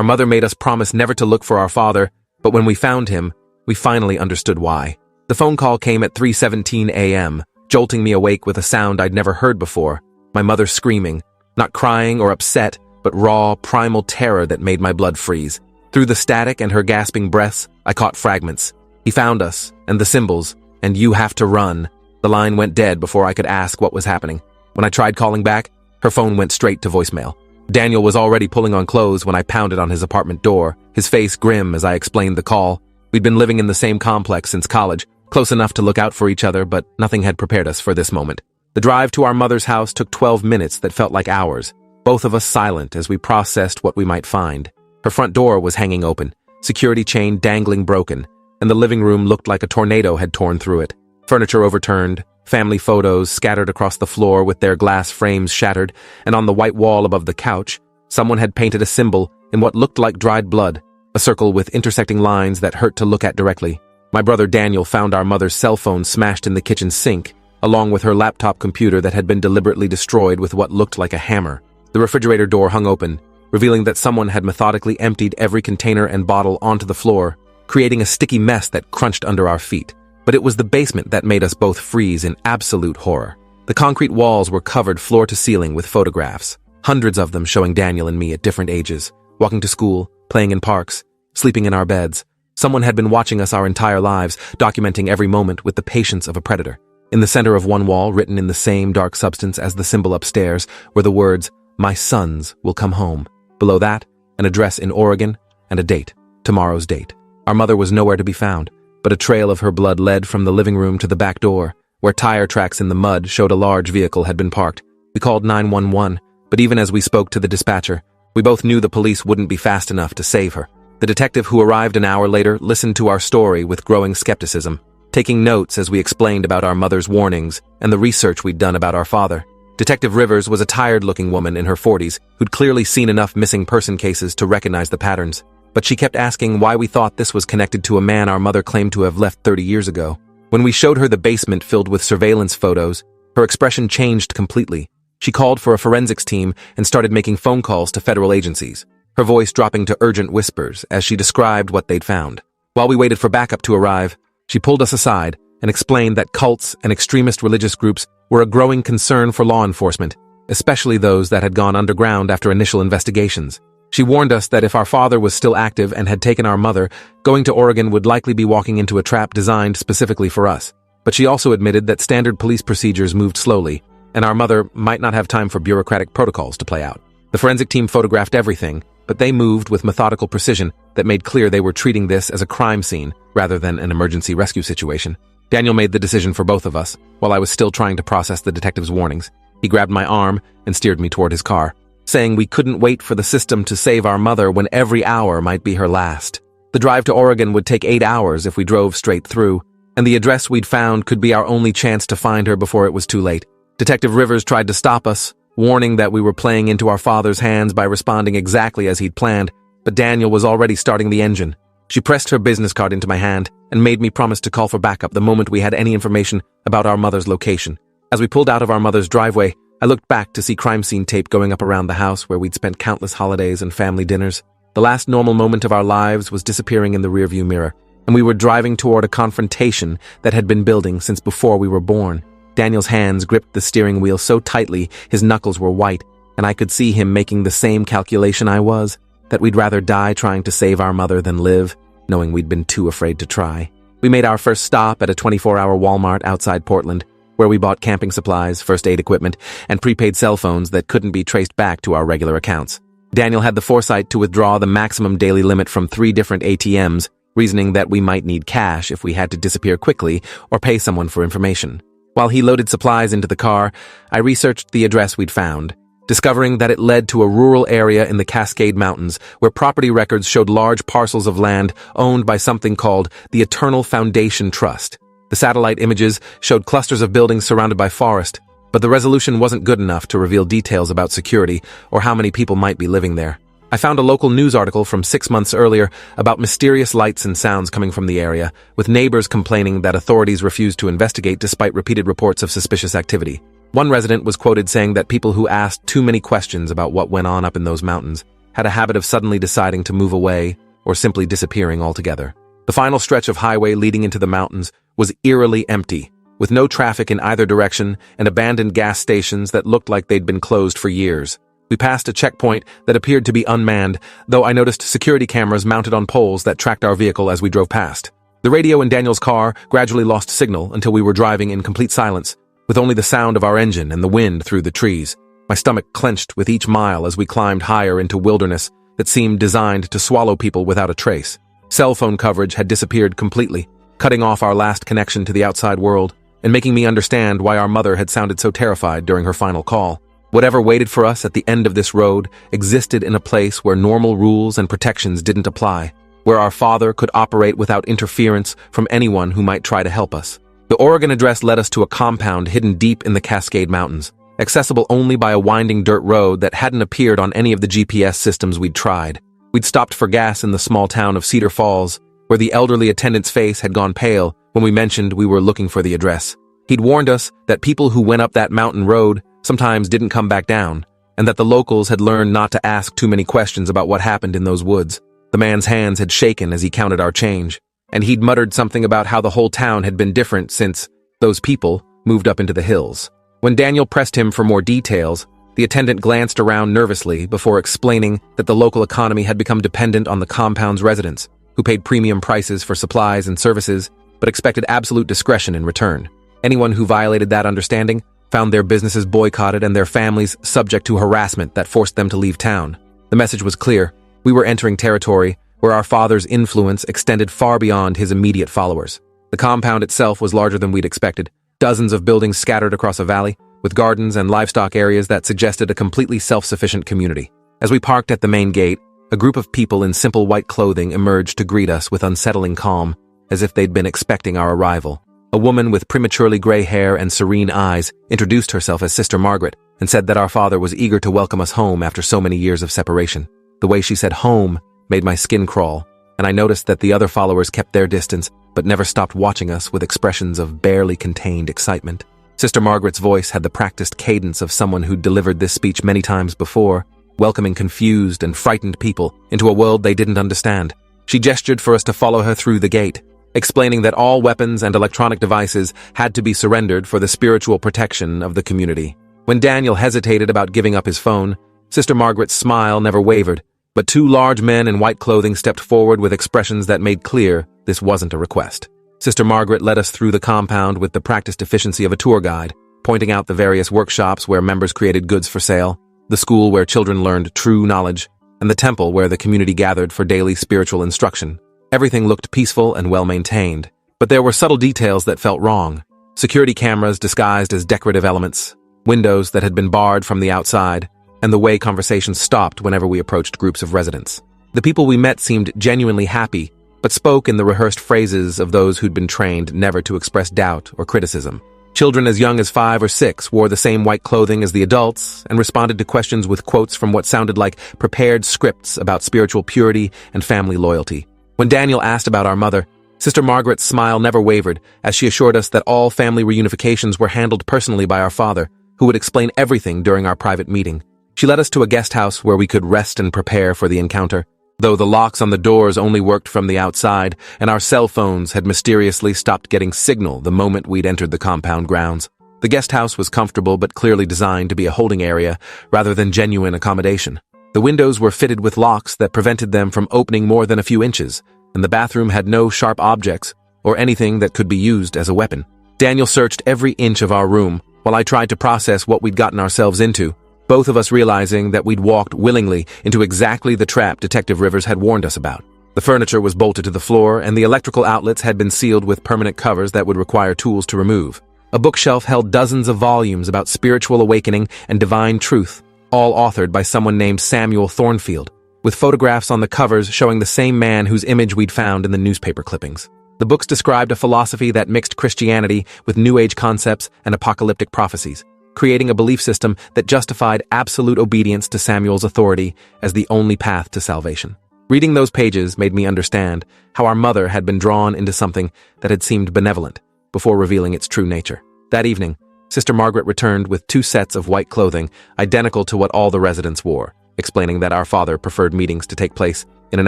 mother made us promise never to look for our father, but when we found him, we finally understood why. The phone call came at 3:17 a.m., jolting me awake with a sound I'd never heard before. My mother screaming, not crying or upset, but raw, primal terror that made my blood freeze. Through the static and her gasping breaths, I caught fragments. He found us, and the symbols, and you have to run. The line went dead before I could ask what was happening. When I tried calling back, her phone went straight to voicemail. Daniel was already pulling on clothes when I pounded on his apartment door, his face grim as I explained the call. We'd been living in the same complex since college, close enough to look out for each other, but nothing had prepared us for this moment. The drive to our mother's house took 12 minutes that felt like hours, both of us silent as we processed what we might find. Her front door was hanging open, security chain dangling broken, and the living room looked like a tornado had torn through it. Furniture overturned, family photos scattered across the floor with their glass frames shattered, and on the white wall above the couch, someone had painted a symbol in what looked like dried blood, a circle with intersecting lines that hurt to look at directly. My brother Daniel found our mother's cell phone smashed in the kitchen sink, along with her laptop computer that had been deliberately destroyed with what looked like a hammer. The refrigerator door hung open, revealing that someone had methodically emptied every container and bottle onto the floor, creating a sticky mess that crunched under our feet. But it was the basement that made us both freeze in absolute horror. The concrete walls were covered floor to ceiling with photographs, hundreds of them showing Daniel and me at different ages, walking to school, playing in parks, sleeping in our beds. Someone had been watching us our entire lives, documenting every moment with the patience of a predator. In the center of one wall, written in the same dark substance as the symbol upstairs, were the words, "My sons will come home." Below that, an address in Oregon and a date, tomorrow's date. Our mother was nowhere to be found, but a trail of her blood led from the living room to the back door, where tire tracks in the mud showed a large vehicle had been parked. We called 911, but even as we spoke to the dispatcher, we both knew the police wouldn't be fast enough to save her. The detective who arrived an hour later listened to our story with growing skepticism, taking notes as we explained about our mother's warnings and the research we'd done about our father. Detective Rivers was a tired-looking woman in her 40s who'd clearly seen enough missing person cases to recognize the patterns, but she kept asking why we thought this was connected to a man our mother claimed to have left 30 years ago. When we showed her the basement filled with surveillance photos, her expression changed completely. She called for a forensics team and started making phone calls to federal agencies, her voice dropping to urgent whispers as she described what they'd found. While we waited for backup to arrive, she pulled us aside and explained that cults and extremist religious groups were a growing concern for law enforcement, especially those that had gone underground after initial investigations. She warned us that if our father was still active and had taken our mother, going to Oregon would likely be walking into a trap designed specifically for us. But she also admitted that standard police procedures moved slowly, and our mother might not have time for bureaucratic protocols to play out. The forensic team photographed everything, but they moved with methodical precision that made clear they were treating this as a crime scene rather than an emergency rescue situation. Daniel made the decision for both of us, while I was still trying to process the detective's warnings. He grabbed my arm and steered me toward his car, saying we couldn't wait for the system to save our mother when every hour might be her last. The drive to Oregon would take 8 hours if we drove straight through, and the address we'd found could be our only chance to find her before it was too late. Detective Rivers tried to stop us, warning that we were playing into our father's hands by responding exactly as he'd planned, but Daniel was already starting the engine. She pressed her business card into my hand and made me promise to call for backup the moment we had any information about our mother's location. As we pulled out of our mother's driveway, I looked back to see crime scene tape going up around the house where we'd spent countless holidays and family dinners. The last normal moment of our lives was disappearing in the rearview mirror, and we were driving toward a confrontation that had been building since before we were born. Daniel's hands gripped the steering wheel so tightly his knuckles were white, and I could see him making the same calculation I was, that we'd rather die trying to save our mother than live, knowing we'd been too afraid to try. We made our first stop at a 24-hour Walmart outside Portland, where we bought camping supplies, first aid equipment, and prepaid cell phones that couldn't be traced back to our regular accounts. Daniel had the foresight to withdraw the maximum daily limit from 3 different ATMs, reasoning that we might need cash if we had to disappear quickly or pay someone for information. While he loaded supplies into the car, I researched the address we'd found, discovering that it led to a rural area in the Cascade Mountains where property records showed large parcels of land owned by something called the Eternal Foundation Trust. The satellite images showed clusters of buildings surrounded by forest, but the resolution wasn't good enough to reveal details about security or how many people might be living there. I found a local news article from 6 months earlier about mysterious lights and sounds coming from the area, with neighbors complaining that authorities refused to investigate despite repeated reports of suspicious activity. One resident was quoted saying that people who asked too many questions about what went on up in those mountains had a habit of suddenly deciding to move away or simply disappearing altogether. The final stretch of highway leading into the mountains was eerily empty, with no traffic in either direction and abandoned gas stations that looked like they'd been closed for years. We passed a checkpoint that appeared to be unmanned, though I noticed security cameras mounted on poles that tracked our vehicle as we drove past. The radio in Daniel's car gradually lost signal until we were driving in complete silence, with only the sound of our engine and the wind through the trees. My stomach clenched with each mile as we climbed higher into wilderness that seemed designed to swallow people without a trace. Cell phone coverage had disappeared completely, cutting off our last connection to the outside world and making me understand why our mother had sounded so terrified during her final call. Whatever waited for us at the end of this road existed in a place where normal rules and protections didn't apply, where our father could operate without interference from anyone who might try to help us. The Oregon address led us to a compound hidden deep in the Cascade Mountains, accessible only by a winding dirt road that hadn't appeared on any of the GPS systems we'd tried. We'd stopped for gas in the small town of Cedar Falls, where the elderly attendant's face had gone pale when we mentioned we were looking for the address. He'd warned us that people who went up that mountain road sometimes didn't come back down, and that the locals had learned not to ask too many questions about what happened in those woods. The man's hands had shaken as he counted our change, and he'd muttered something about how the whole town had been different since those people moved up into the hills. When Daniel pressed him for more details, the attendant glanced around nervously before explaining that the local economy had become dependent on the compound's residents, who paid premium prices for supplies and services, but expected absolute discretion in return. Anyone who violated that understanding found their businesses boycotted and their families subject to harassment that forced them to leave town. The message was clear. We were entering territory where our father's influence extended far beyond his immediate followers. The compound itself was larger than we'd expected, dozens of buildings scattered across a valley, with gardens and livestock areas that suggested a completely self-sufficient community. As we parked at the main gate, a group of people in simple white clothing emerged to greet us with unsettling calm, as if they'd been expecting our arrival. A woman with prematurely gray hair and serene eyes introduced herself as Sister Margaret and said that our father was eager to welcome us home after so many years of separation. The way she said home made my skin crawl, and I noticed that the other followers kept their distance but never stopped watching us with expressions of barely contained excitement. Sister Margaret's voice had the practiced cadence of someone who'd delivered this speech many times before, welcoming confused and frightened people into a world they didn't understand. She gestured for us to follow her through the gate, explaining that all weapons and electronic devices had to be surrendered for the spiritual protection of the community. When Daniel hesitated about giving up his phone, Sister Margaret's smile never wavered, but two large men in white clothing stepped forward with expressions that made clear this wasn't a request. Sister Margaret led us through the compound with the practiced efficiency of a tour guide, pointing out the various workshops where members created goods for sale, the school where children learned true knowledge, and the temple where the community gathered for daily spiritual instruction. Everything looked peaceful and well-maintained, but there were subtle details that felt wrong. Security cameras disguised as decorative elements, windows that had been barred from the outside, and the way conversations stopped whenever we approached groups of residents. The people we met seemed genuinely happy, but spoke in the rehearsed phrases of those who'd been trained never to express doubt or criticism. Children as young as 5 or 6 wore the same white clothing as the adults and responded to questions with quotes from what sounded like prepared scripts about spiritual purity and family loyalty. When Daniel asked about our mother, Sister Margaret's smile never wavered as she assured us that all family reunifications were handled personally by our father, who would explain everything during our private meeting. She led us to a guest house where we could rest and prepare for the encounter, though the locks on the doors only worked from the outside and our cell phones had mysteriously stopped getting signal the moment we'd entered the compound grounds. The guest house was comfortable but clearly designed to be a holding area rather than genuine accommodation. The windows were fitted with locks that prevented them from opening more than a few inches, and the bathroom had no sharp objects or anything that could be used as a weapon. Daniel searched every inch of our room while I tried to process what we'd gotten ourselves into, both of us realizing that we'd walked willingly into exactly the trap Detective Rivers had warned us about. The furniture was bolted to the floor, and the electrical outlets had been sealed with permanent covers that would require tools to remove. A bookshelf held dozens of volumes about spiritual awakening and divine truth, all authored by someone named Samuel Thornfield, with photographs on the covers showing the same man whose image we'd found in the newspaper clippings. The books described a philosophy that mixed Christianity with New Age concepts and apocalyptic prophecies, creating a belief system that justified absolute obedience to Samuel's authority as the only path to salvation. Reading those pages made me understand how our mother had been drawn into something that had seemed benevolent before revealing its true nature. That evening, Sister Margaret returned with 2 sets of white clothing, identical to what all the residents wore. explaining that our father preferred meetings to take place in an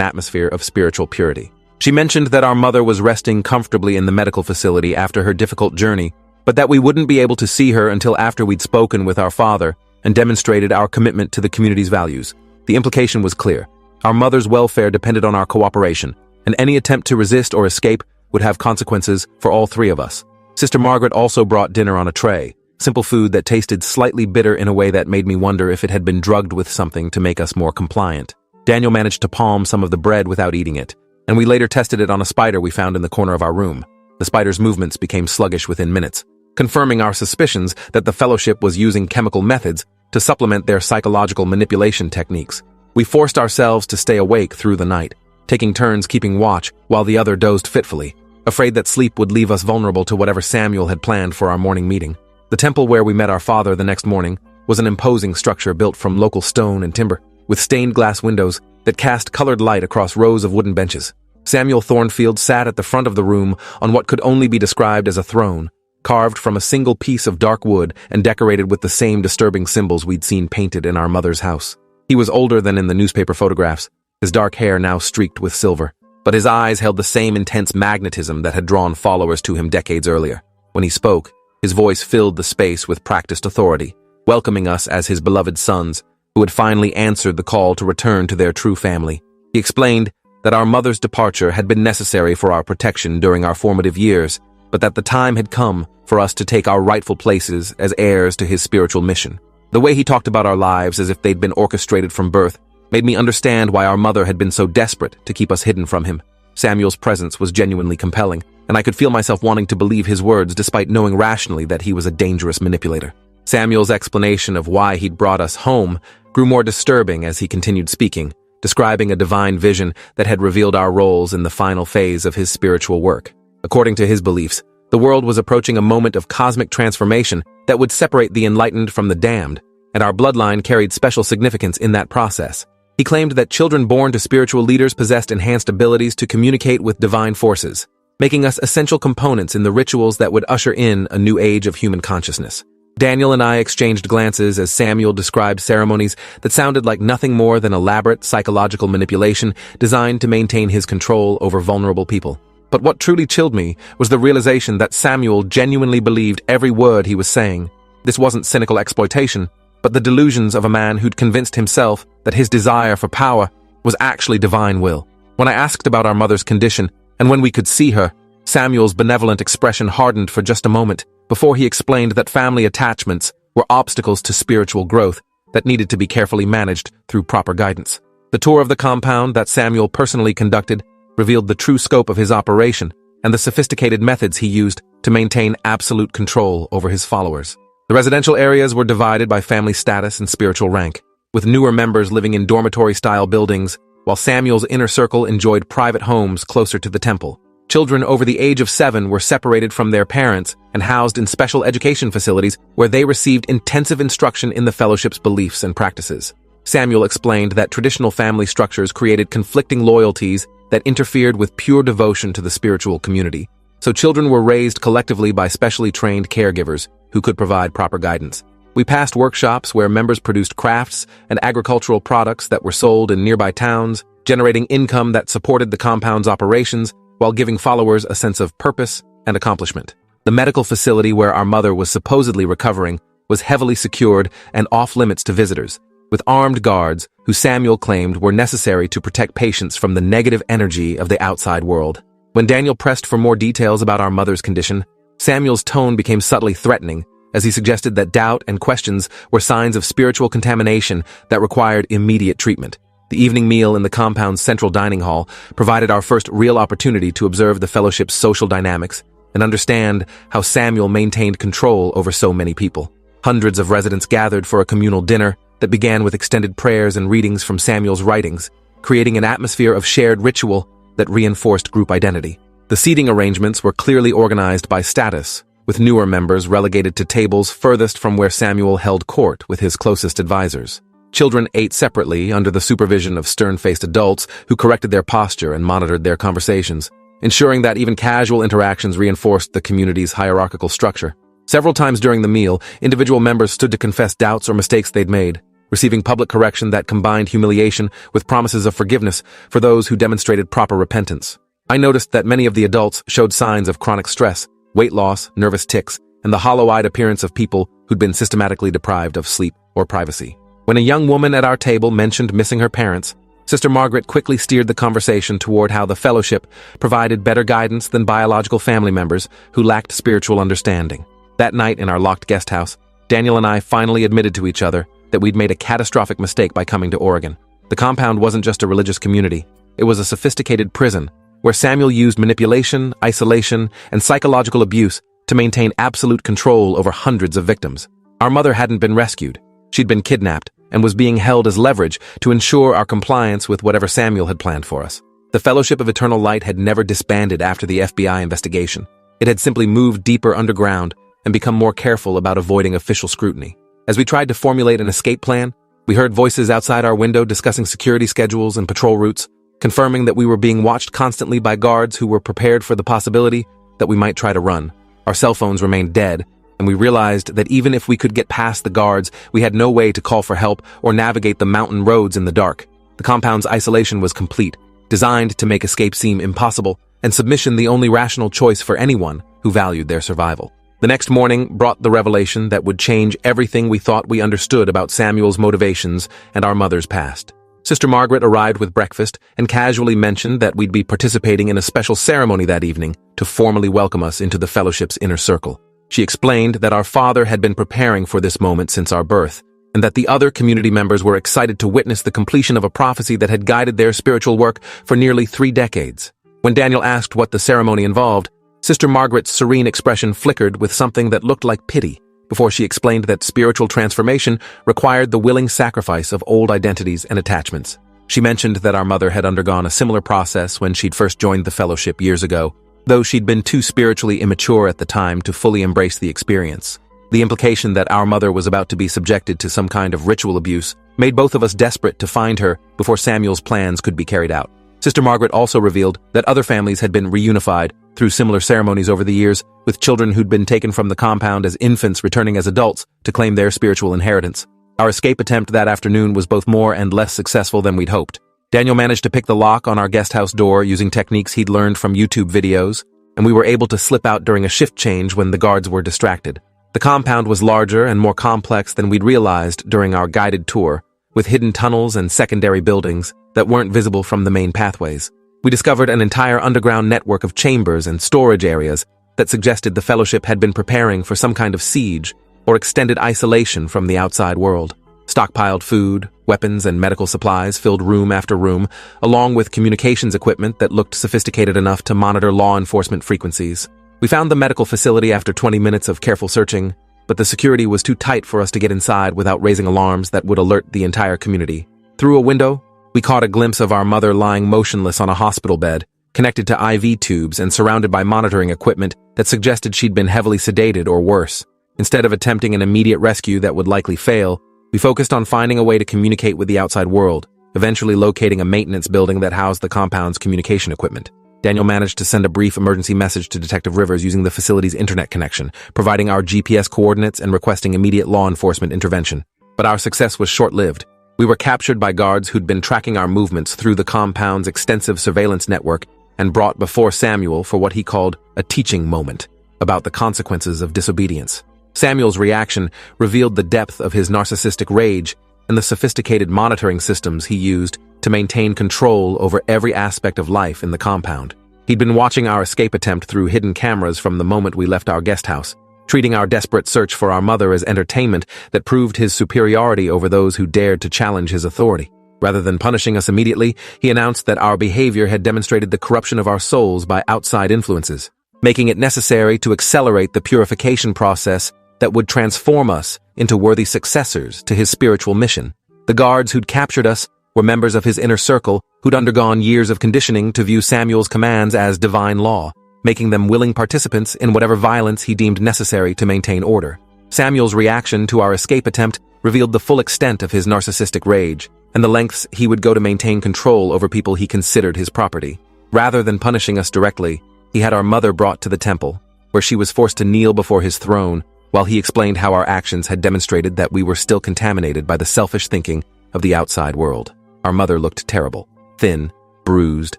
atmosphere of spiritual purity. She mentioned that our mother was resting comfortably in the medical facility after her difficult journey, but that we wouldn't be able to see her until after we'd spoken with our father and demonstrated our commitment to the community's values. The implication was clear. Our mother's welfare depended on our cooperation, and any attempt to resist or escape would have consequences for all three of us. Sister Margaret also brought dinner on a tray, simple food that tasted slightly bitter in a way that made me wonder if it had been drugged with something to make us more compliant. Daniel managed to palm some of the bread without eating it, and we later tested it on a spider we found in the corner of our room. The spider's movements became sluggish within minutes, confirming our suspicions that the Fellowship was using chemical methods to supplement their psychological manipulation techniques. We forced ourselves to stay awake through the night, taking turns keeping watch while the other dozed fitfully, afraid that sleep would leave us vulnerable to whatever Samuel had planned for our morning meeting. The temple where we met our father the next morning was an imposing structure built from local stone and timber, with stained glass windows that cast colored light across rows of wooden benches. Samuel Thornfield sat at the front of the room on what could only be described as a throne, carved from a single piece of dark wood and decorated with the same disturbing symbols we'd seen painted in our mother's house. He was older than in the newspaper photographs, his dark hair now streaked with silver, but his eyes held the same intense magnetism that had drawn followers to him decades earlier. When he spoke, his voice filled the space with practiced authority, welcoming us as his beloved sons, who had finally answered the call to return to their true family. He explained that our mother's departure had been necessary for our protection during our formative years, but that the time had come for us to take our rightful places as heirs to his spiritual mission. The way he talked about our lives as if they'd been orchestrated from birth made me understand why our mother had been so desperate to keep us hidden from him. Samuel's presence was genuinely compelling, and I could feel myself wanting to believe his words despite knowing rationally that he was a dangerous manipulator. Samuel's explanation of why he'd brought us home grew more disturbing as he continued speaking, describing a divine vision that had revealed our roles in the final phase of his spiritual work. According to his beliefs, the world was approaching a moment of cosmic transformation that would separate the enlightened from the damned, and our bloodline carried special significance in that process. He claimed that children born to spiritual leaders possessed enhanced abilities to communicate with divine forces, making us essential components in the rituals that would usher in a new age of human consciousness. Daniel and I exchanged glances as Samuel described ceremonies that sounded like nothing more than elaborate psychological manipulation designed to maintain his control over vulnerable people. But what truly chilled me was the realization that Samuel genuinely believed every word he was saying. This wasn't cynical exploitation, but the delusions of a man who'd convinced himself that his desire for power was actually divine will. When I asked about our mother's condition and when we could see her, Samuel's benevolent expression hardened for just a moment before he explained that family attachments were obstacles to spiritual growth that needed to be carefully managed through proper guidance. The tour of the compound that Samuel personally conducted revealed the true scope of his operation and the sophisticated methods he used to maintain absolute control over his followers. The residential areas were divided by family status and spiritual rank, with newer members living in dormitory-style buildings, while Samuel's inner circle enjoyed private homes closer to the temple. Children over the age of 7 were separated from their parents and housed in special education facilities where they received intensive instruction in the Fellowship's beliefs and practices. Samuel explained that traditional family structures created conflicting loyalties that interfered with pure devotion to the spiritual community, so children were raised collectively by specially trained caregivers who could provide proper guidance. We passed workshops where members produced crafts and agricultural products that were sold in nearby towns, generating income that supported the compound's operations while giving followers a sense of purpose and accomplishment. The medical facility where our mother was supposedly recovering was heavily secured and off-limits to visitors, with armed guards who Samuel claimed were necessary to protect patients from the negative energy of the outside world. When Daniel pressed for more details about our mother's condition, Samuel's tone became subtly threatening as he suggested that doubt and questions were signs of spiritual contamination that required immediate treatment. The evening meal in the compound's central dining hall provided our first real opportunity to observe the Fellowship's social dynamics and understand how Samuel maintained control over so many people. Hundreds of residents gathered for a communal dinner that began with extended prayers and readings from Samuel's writings, creating an atmosphere of shared ritual that reinforced group identity. The seating arrangements were clearly organized by status, with newer members relegated to tables furthest from where Samuel held court with his closest advisors. Children ate separately under the supervision of stern-faced adults who corrected their posture and monitored their conversations, ensuring that even casual interactions reinforced the community's hierarchical structure. Several times during the meal, individual members stood to confess doubts or mistakes they'd made, receiving public correction that combined humiliation with promises of forgiveness for those who demonstrated proper repentance. I noticed that many of the adults showed signs of chronic stress, weight loss, nervous tics, and the hollow-eyed appearance of people who'd been systematically deprived of sleep or privacy. When a young woman at our table mentioned missing her parents, Sister Margaret quickly steered the conversation toward how the fellowship provided better guidance than biological family members who lacked spiritual understanding. That night in our locked guest house, Daniel and I finally admitted to each other that we'd made a catastrophic mistake by coming to Oregon. The compound wasn't just a religious community, it was a sophisticated prison where Samuel used manipulation, isolation, and psychological abuse to maintain absolute control over hundreds of victims. Our mother hadn't been rescued. She'd been kidnapped and was being held as leverage to ensure our compliance with whatever Samuel had planned for us. The Fellowship of Eternal Light had never disbanded after the FBI investigation. It had simply moved deeper underground and become more careful about avoiding official scrutiny. As we tried to formulate an escape plan, we heard voices outside our window discussing security schedules and patrol routes, confirming that we were being watched constantly by guards who were prepared for the possibility that we might try to run. Our cell phones remained dead, and we realized that even if we could get past the guards, we had no way to call for help or navigate the mountain roads in the dark. The compound's isolation was complete, designed to make escape seem impossible, and submission the only rational choice for anyone who valued their survival. The next morning brought the revelation that would change everything we thought we understood about Samuel's motivations and our mother's past. Sister Margaret arrived with breakfast and casually mentioned that we'd be participating in a special ceremony that evening to formally welcome us into the fellowship's inner circle. She explained that our father had been preparing for this moment since our birth, and that the other community members were excited to witness the completion of a prophecy that had guided their spiritual work for nearly 3 decades. When Daniel asked what the ceremony involved, Sister Margaret's serene expression flickered with something that looked like pity before she explained that spiritual transformation required the willing sacrifice of old identities and attachments. She mentioned that our mother had undergone a similar process when she'd first joined the fellowship years ago, though she'd been too spiritually immature at the time to fully embrace the experience. The implication that our mother was about to be subjected to some kind of ritual abuse made both of us desperate to find her before Samuel's plans could be carried out. Sister Margaret also revealed that other families had been reunified through similar ceremonies over the years, with children who'd been taken from the compound as infants returning as adults to claim their spiritual inheritance. Our escape attempt that afternoon was both more and less successful than we'd hoped. Daniel managed to pick the lock on our guest house door using techniques he'd learned from YouTube videos, and we were able to slip out during a shift change when the guards were distracted. The compound was larger and more complex than we'd realized during our guided tour, with hidden tunnels and secondary buildings that weren't visible from the main pathways. We discovered an entire underground network of chambers and storage areas that suggested the Fellowship had been preparing for some kind of siege or extended isolation from the outside world. Stockpiled food, weapons, and medical supplies filled room after room, along with communications equipment that looked sophisticated enough to monitor law enforcement frequencies. We found the medical facility after 20 minutes of careful searching, but the security was too tight for us to get inside without raising alarms that would alert the entire community. Through a window, we caught a glimpse of our mother lying motionless on a hospital bed, connected to IV tubes and surrounded by monitoring equipment that suggested she'd been heavily sedated or worse. Instead of attempting an immediate rescue that would likely fail, we focused on finding a way to communicate with the outside world, eventually locating a maintenance building that housed the compound's communication equipment. Daniel managed to send a brief emergency message to Detective Rivers using the facility's internet connection, providing our GPS coordinates and requesting immediate law enforcement intervention. But our success was short-lived. We were captured by guards who'd been tracking our movements through the compound's extensive surveillance network and brought before Samuel for what he called a teaching moment about the consequences of disobedience. Samuel's reaction revealed the depth of his narcissistic rage and the sophisticated monitoring systems he used to maintain control over every aspect of life in the compound. He'd been watching our escape attempt through hidden cameras from the moment we left our guest house, treating our desperate search for our mother as entertainment that proved his superiority over those who dared to challenge his authority. Rather than punishing us immediately, he announced that our behavior had demonstrated the corruption of our souls by outside influences, making it necessary to accelerate the purification process that would transform us into worthy successors to his spiritual mission. The guards who'd captured us were members of his inner circle who'd undergone years of conditioning to view Samuel's commands as divine law, making them willing participants in whatever violence he deemed necessary to maintain order. Samuel's reaction to our escape attempt revealed the full extent of his narcissistic rage and the lengths he would go to maintain control over people he considered his property. Rather than punishing us directly, he had our mother brought to the temple, where she was forced to kneel before his throne, while he explained how our actions had demonstrated that we were still contaminated by the selfish thinking of the outside world. Our mother looked terrible, thin, bruised,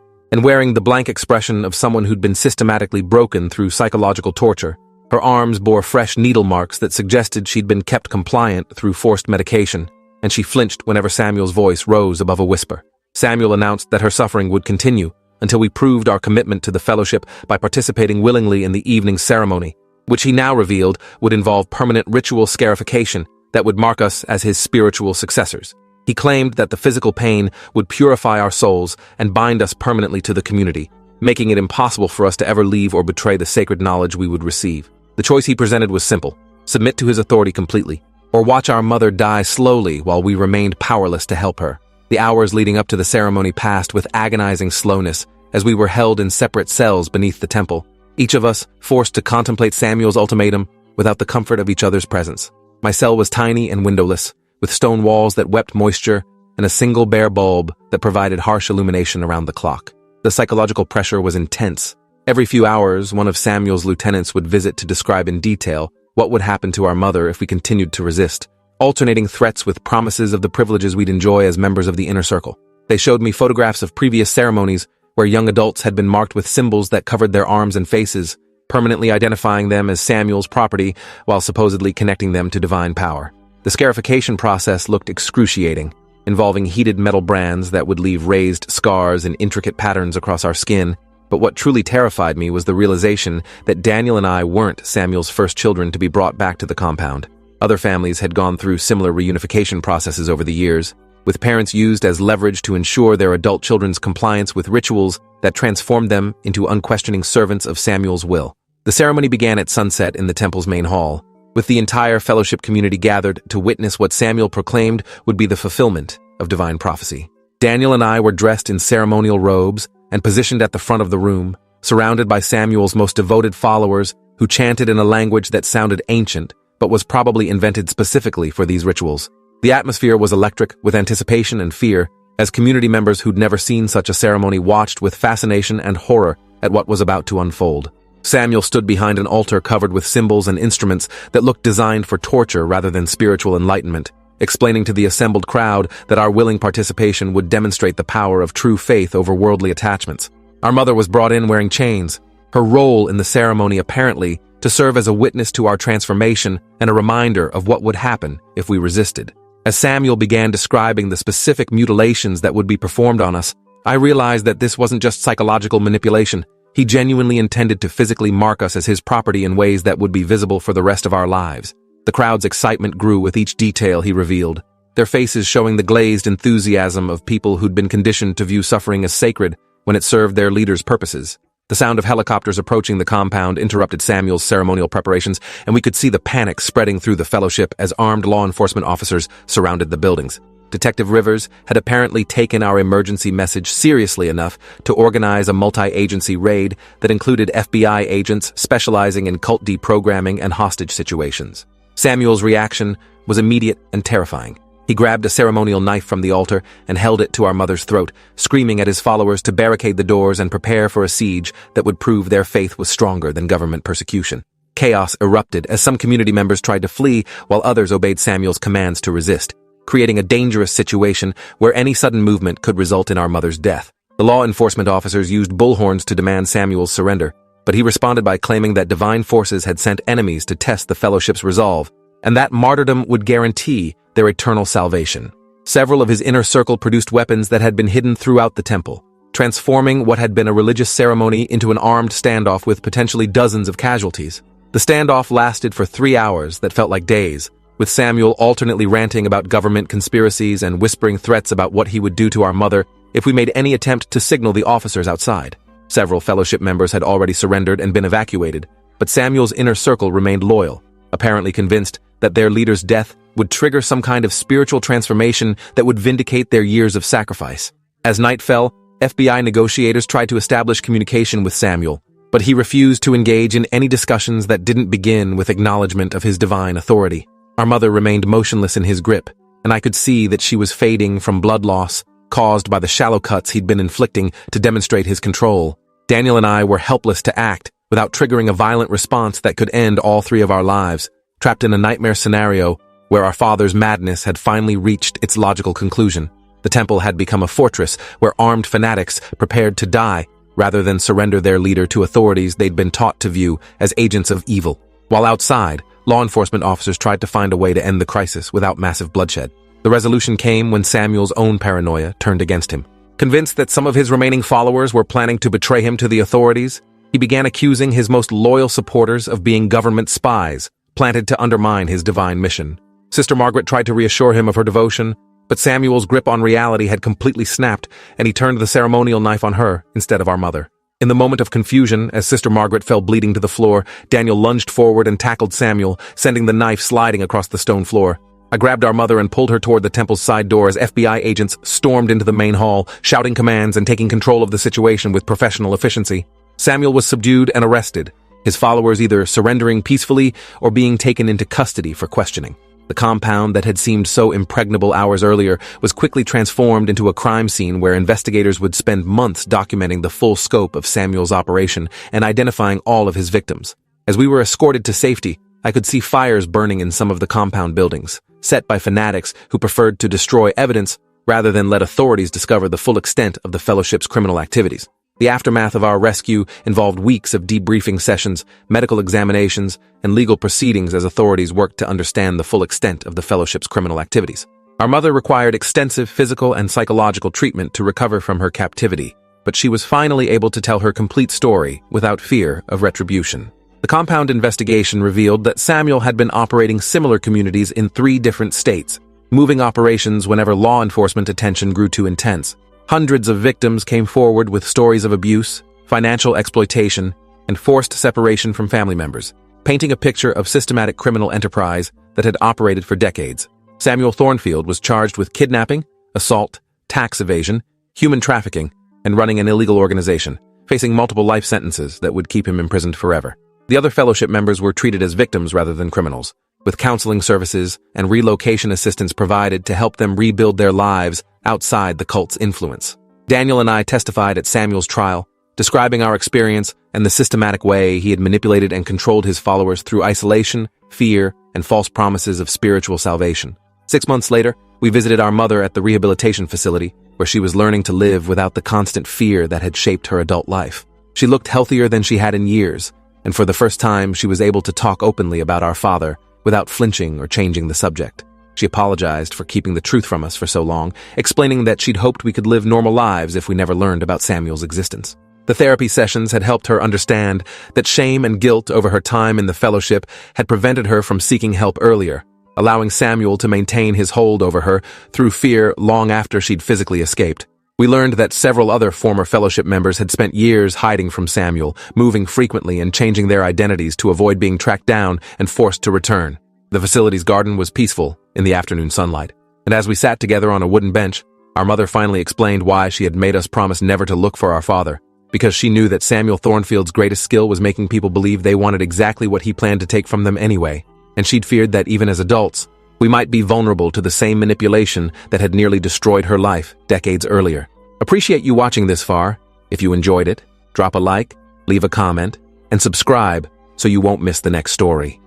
and wearing the blank expression of someone who'd been systematically broken through psychological torture. Her arms bore fresh needle marks that suggested she'd been kept compliant through forced medication, and she flinched whenever Samuel's voice rose above a whisper. Samuel announced that her suffering would continue until we proved our commitment to the fellowship by participating willingly in the evening ceremony, which he now revealed would involve permanent ritual scarification that would mark us as his spiritual successors. He claimed that the physical pain would purify our souls and bind us permanently to the community, making it impossible for us to ever leave or betray the sacred knowledge we would receive. The choice he presented was simple: submit to his authority completely, or watch our mother die slowly while we remained powerless to help her. The hours leading up to the ceremony passed with agonizing slowness as we were held in separate cells beneath the temple, each of us forced to contemplate Samuel's ultimatum without the comfort of each other's presence. My cell was tiny and windowless, with stone walls that wept moisture and a single bare bulb that provided harsh illumination around the clock. The psychological pressure was intense. Every few hours, one of Samuel's lieutenants would visit to describe in detail what would happen to our mother if we continued to resist, alternating threats with promises of the privileges we'd enjoy as members of the inner circle. They showed me photographs of previous ceremonies where young adults had been marked with symbols that covered their arms and faces, permanently identifying them as Samuel's property while supposedly connecting them to divine power. The scarification process looked excruciating, involving heated metal brands that would leave raised scars and intricate patterns across our skin. But what truly terrified me was the realization that Daniel and I weren't Samuel's first children to be brought back to the compound. Other families had gone through similar reunification processes over the years, with parents used as leverage to ensure their adult children's compliance with rituals that transformed them into unquestioning servants of Samuel's will. The ceremony began at sunset in the temple's main hall, with the entire fellowship community gathered to witness what Samuel proclaimed would be the fulfillment of divine prophecy. Daniel and I were dressed in ceremonial robes and positioned at the front of the room, surrounded by Samuel's most devoted followers who chanted in a language that sounded ancient but was probably invented specifically for these rituals. The atmosphere was electric with anticipation and fear, as community members who'd never seen such a ceremony watched with fascination and horror at what was about to unfold. Samuel stood behind an altar covered with symbols and instruments that looked designed for torture rather than spiritual enlightenment, explaining to the assembled crowd that our willing participation would demonstrate the power of true faith over worldly attachments. Our mother was brought in wearing chains, her role in the ceremony apparently to serve as a witness to our transformation and a reminder of what would happen if we resisted. As Samuel began describing the specific mutilations that would be performed on us, I realized that this wasn't just psychological manipulation. He genuinely intended to physically mark us as his property in ways that would be visible for the rest of our lives. The crowd's excitement grew with each detail he revealed, their faces showing the glazed enthusiasm of people who'd been conditioned to view suffering as sacred when it served their leaders' purposes. The sound of helicopters approaching the compound interrupted Samuel's ceremonial preparations, and we could see the panic spreading through the fellowship as armed law enforcement officers surrounded the buildings. Detective Rivers had apparently taken our emergency message seriously enough to organize a multi-agency raid that included FBI agents specializing in cult deprogramming and hostage situations. Samuel's reaction was immediate and terrifying. He grabbed a ceremonial knife from the altar and held it to our mother's throat, screaming at his followers to barricade the doors and prepare for a siege that would prove their faith was stronger than government persecution. Chaos erupted as some community members tried to flee while others obeyed Samuel's commands to resist, creating a dangerous situation where any sudden movement could result in our mother's death. The law enforcement officers used bullhorns to demand Samuel's surrender, but he responded by claiming that divine forces had sent enemies to test the fellowship's resolve, and that martyrdom would guarantee their eternal salvation. Several of his inner circle produced weapons that had been hidden throughout the temple, transforming what had been a religious ceremony into an armed standoff with potentially dozens of casualties. The standoff lasted for 3 hours that felt like days, with Samuel alternately ranting about government conspiracies and whispering threats about what he would do to our mother if we made any attempt to signal the officers outside. Several fellowship members had already surrendered and been evacuated, but Samuel's inner circle remained loyal, apparently convinced that their leader's death would trigger some kind of spiritual transformation that would vindicate their years of sacrifice. As night fell, FBI negotiators tried to establish communication with Samuel, but he refused to engage in any discussions that didn't begin with acknowledgement of his divine authority. Our mother remained motionless in his grip, and I could see that she was fading from blood loss caused by the shallow cuts he'd been inflicting to demonstrate his control. Daniel and I were helpless to act without triggering a violent response that could end all 3 of our lives. trapped in a nightmare scenario where our father's madness had finally reached its logical conclusion. The temple had become a fortress where armed fanatics prepared to die rather than surrender their leader to authorities they'd been taught to view as agents of evil. While outside, law enforcement officers tried to find a way to end the crisis without massive bloodshed. The resolution came when Samuel's own paranoia turned against him. Convinced that some of his remaining followers were planning to betray him to the authorities, he began accusing his most loyal supporters of being government spies, planted to undermine his divine mission. Sister Margaret tried to reassure him of her devotion, but Samuel's grip on reality had completely snapped, and he turned the ceremonial knife on her instead of our mother. In the moment of confusion, as Sister Margaret fell bleeding to the floor, Daniel lunged forward and tackled Samuel, sending the knife sliding across the stone floor. I grabbed our mother and pulled her toward the temple's side door as FBI agents stormed into the main hall, shouting commands and taking control of the situation with professional efficiency. Samuel was subdued and arrested, his followers either surrendering peacefully or being taken into custody for questioning. The compound that had seemed so impregnable hours earlier was quickly transformed into a crime scene where investigators would spend months documenting the full scope of Samuel's operation and identifying all of his victims. As we were escorted to safety, I could see fires burning in some of the compound buildings, set by fanatics who preferred to destroy evidence rather than let authorities discover the full extent of the Fellowship's criminal activities. The aftermath of our rescue involved weeks of debriefing sessions, medical examinations, and legal proceedings as authorities worked to understand the full extent of the Fellowship's criminal activities. Our mother required extensive physical and psychological treatment to recover from her captivity, but she was finally able to tell her complete story without fear of retribution. The compound investigation revealed that Samuel had been operating similar communities in 3 different states, moving operations whenever law enforcement attention grew too intense. Hundreds of victims came forward with stories of abuse, financial exploitation, and forced separation from family members, painting a picture of systematic criminal enterprise that had operated for decades. Samuel Thornfield was charged with kidnapping, assault, tax evasion, human trafficking, and running an illegal organization, facing multiple life sentences that would keep him imprisoned forever. The other fellowship members were treated as victims rather than criminals, with counseling services and relocation assistance provided to help them rebuild their lives outside the cult's influence. Daniel and I testified at Samuel's trial, describing our experience and the systematic way he had manipulated and controlled his followers through isolation, fear, and false promises of spiritual salvation. 6 months later, we visited our mother at the rehabilitation facility, where she was learning to live without the constant fear that had shaped her adult life. She looked healthier than she had in years, and for the first time she was able to talk openly about our father without flinching or changing the subject. She apologized for keeping the truth from us for so long, explaining that she'd hoped we could live normal lives if we never learned about Samuel's existence. The therapy sessions had helped her understand that shame and guilt over her time in the fellowship had prevented her from seeking help earlier, allowing Samuel to maintain his hold over her through fear long after she'd physically escaped. We learned that several other former fellowship members had spent years hiding from Samuel, moving frequently and changing their identities to avoid being tracked down and forced to return. The facility's garden was peaceful in the afternoon sunlight, and as we sat together on a wooden bench, our mother finally explained why she had made us promise never to look for our father, because she knew that Samuel Thornfield's greatest skill was making people believe they wanted exactly what he planned to take from them anyway, and she'd feared that even as adults, we might be vulnerable to the same manipulation that had nearly destroyed her life decades earlier. Appreciate you watching this far. If you enjoyed it, drop a like, leave a comment, and subscribe so you won't miss the next story.